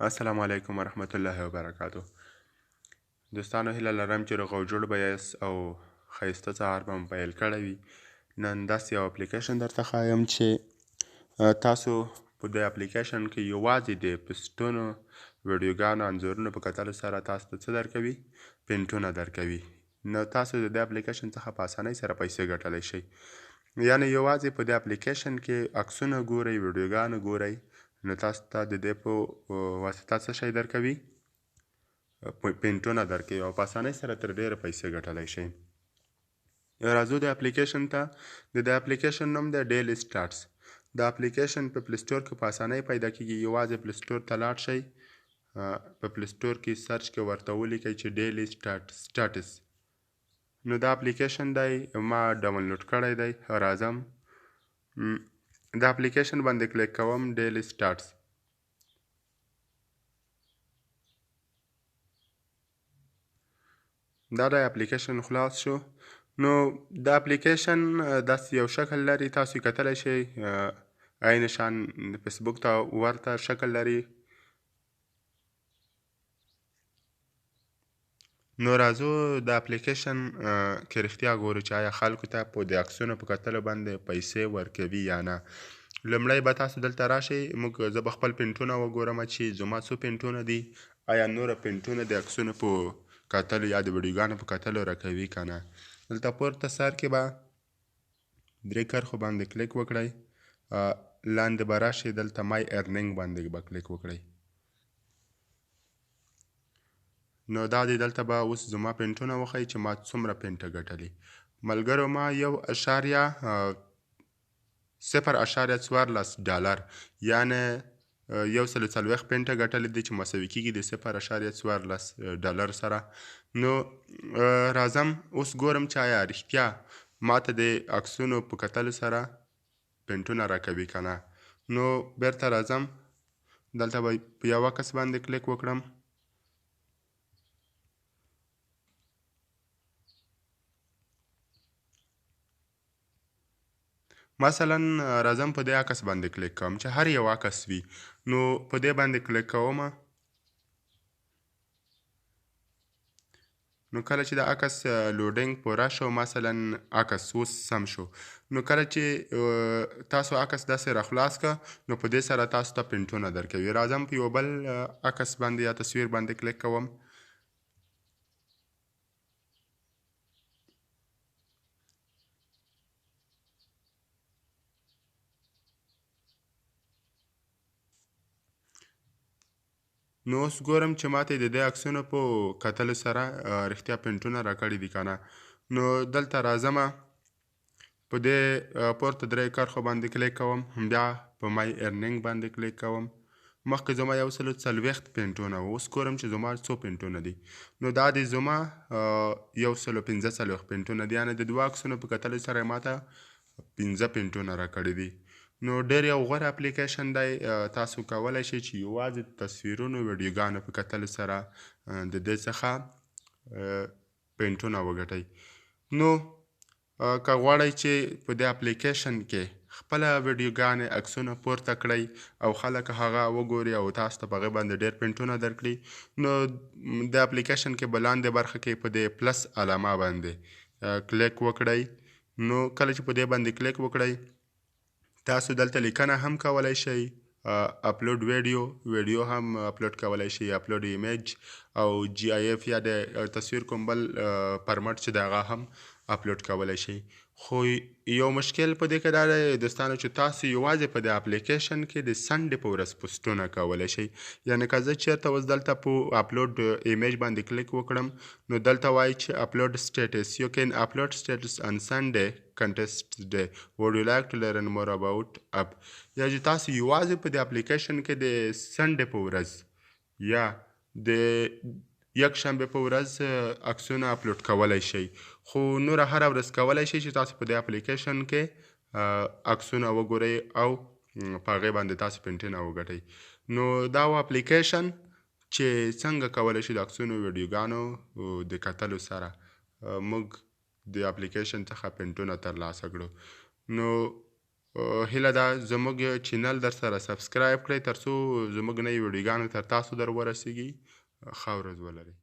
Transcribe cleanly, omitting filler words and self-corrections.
السلام علیکم ورحمت الله وبرکاتو. دوستانو هیله لرم چې روغ او جوړ به یاست او ښایسته سهار به مو پیل کړی وي. نن داسې یو اپلیکیشن درته ښایم چې تاسو په دې اپلیکیشن کې یوازې د پوسټونو، ویډیوګانو، انځورونو په کتلو سره تاسو ته څه درکوي؟ پینټونه درکوي. نو تاسو د دې اپلیکیشن څخه په اسانۍ سره پیسې ګټلی شئ. یعنې یوازې په دې اپلیکیشن کې عکسونه ګورئ، ویډیوګانې ګورئ، نو تاسو ته د دې په واسطه څه شی درکوي؟ پینټونه درکوي او په اسانۍ سره تر ډېره پیسې ګټلی شئ. راځو د اپلیکیشن ته. د دې اپلیکیشن نوم دی ډیلی سټارټس. دا اپلیکیشن په پلی سټور کې په اسانۍ پیدا کېږي. یوازې پلی سټور ته لاړ شئ، په پلی سټور کې سرچ کې ورته ولیکئ چې ډیلی سټارټس. نو دا اپلیکیشن دی ما ډاونلوډ کړی دی. راځم دا اپلیکیشن باندې کلیک کوم، ډیلی سټارټس. دا د اپلیکیشن خلاص شو. نو دا اپلیکیشن داسې یو شکل لري، تاسو کتلی شئ عین شان فیسبوک ته ورته شکل لري. نو راځو د اپلیکیشن کې رښتیا ګورو چې آیا خلکو ته په د عکسونو په کتلو باندې پیسې ورکوي یا نه. لومړی به تاسو دلته راشئ، زه به خپل پینټونه وګورم چې زما څو پینټونه دي، آیا نوره پینټونه د عکسونو په کتلو یا د ویډیوګانو په کتلو راکوي که نه. دلته پورته سر کې به درې کرښو باندې کلیک وکړئ، لاندې به راشئ، دلته مای ارنینګ باندې به کلیک وکړئ. نو دا دی، دلته به اوس زما پینټونه وښیي چې ما څومره پینټه ګټلي. ملګرو ما 1.0.14 یعنې 140 پینټه ګټلې دي چې مساوي کېږي د 0.14 ډالر سره. نو راځم اوس ګورم چې آیا رښتیا ماته د عکسونو په کتلو سره پینټونه راکوي که نه. نو بیرته راځم، دلته به په یو عکس باندې کلیک وکړم. مثلا راځم په دې عکس باندې کلیک کوم چې هر یو عکس وي. نو په دې باندې کلیک کوم. نو کله چې د عکس لوډینګ پوره شو، مثلا عکس اوس سم شو، نو کله چې تاسو عکس داسې راخلاص که، نو په دې سره تاسو ته پینټونه درکوي. راځم په یو بل عکس باندې یا تصویر باندې کلیک کوم. نو اوس ګورم چې ماته د دې عکسونو په کتلو سره رښتیا پینټونه راکړي دي که نه. نو دلته راځم، په دې پورته درې کرښو باندې کلیک کوم، بیا په مای ارنینګ باندې کلیک کوم. مخکې زما 140 پینټونه و، اوس ګورم چې زما څو پینټونه دي. نو دا د زما 145 پینټونه دي، یعنې د دوه عکسونو په کتلو سره یې ماته 15 پینټونه راکړي دي. نو ډېر یو غوره اپلیکیشن دی. تاسو کولی شئ چې یوازې تصویرونو، ویډیوګانو په کتلو سره د دې څخه پینټونه وګټئ. نو که غواړئ چې په دې اپلیکیشن کې خپله ویډیوګانې، عکسونه پورته کړئ او خلک هغه وګوري او تاسو ته په هغې باندې ډېر پینټونه درکړي، نو د اپلیکیشن کې به لاندې برخه کې په دې پلس علامه باندې کلیک وکړئ. نو کله چې په دې باندې کلیک وکړئ، تاسو دلته لیکنه هم کولی شئ، اپلوډ ویډیو هم اپلوډ کولی شئ، اپلوډ ایمیج او جی آی اف یا د تصویر کوم بل فرمټ چې د هغه هم اپلوډ کولی شئ. خو یو مشکل په دې کې دا دی دوستانو چې تاسو یوازې په دې اپلیکیشن کې د سنډې په ورځ پوسټونه کولی شئ. یعنې که زه چېرته اوس دلته په اپلوډ ایمیج باندې کلیک وکړم، نو دلته وایي چې اپلوډ سټیټس، یو کین اپلوډ سټیټس آن سنډے کنټیسټ ډے، وډ یو لایک ټو لرن مور اباؤټ اپ. یا چې تاسو یوازې په دې اپلیکیشن کې د سنډې په ورځ یا د یکشنبې په ورځ عکسونه اپلوډ کولی شئ. خو نوره هره ورځ کولی شئ چې تاسو په دې اپلیکیشن کې عکسونه وګورئ او په هغې باندې تاسو پینټونه وګټئ. نو دا و اپلیکیشن چې څنګه کولی شو د عکسونو، ویډیوګانو د کتلو سره موږ د اپلیکیشن څخه پینټونه ترلاسه کړو. نو هیله ده زموږ چینل در سره سبسکرایب کړئ تر څو زموږ نوي ویډیوګانې تر تاسو در ورسیږي. ښه ورځ ولرئ.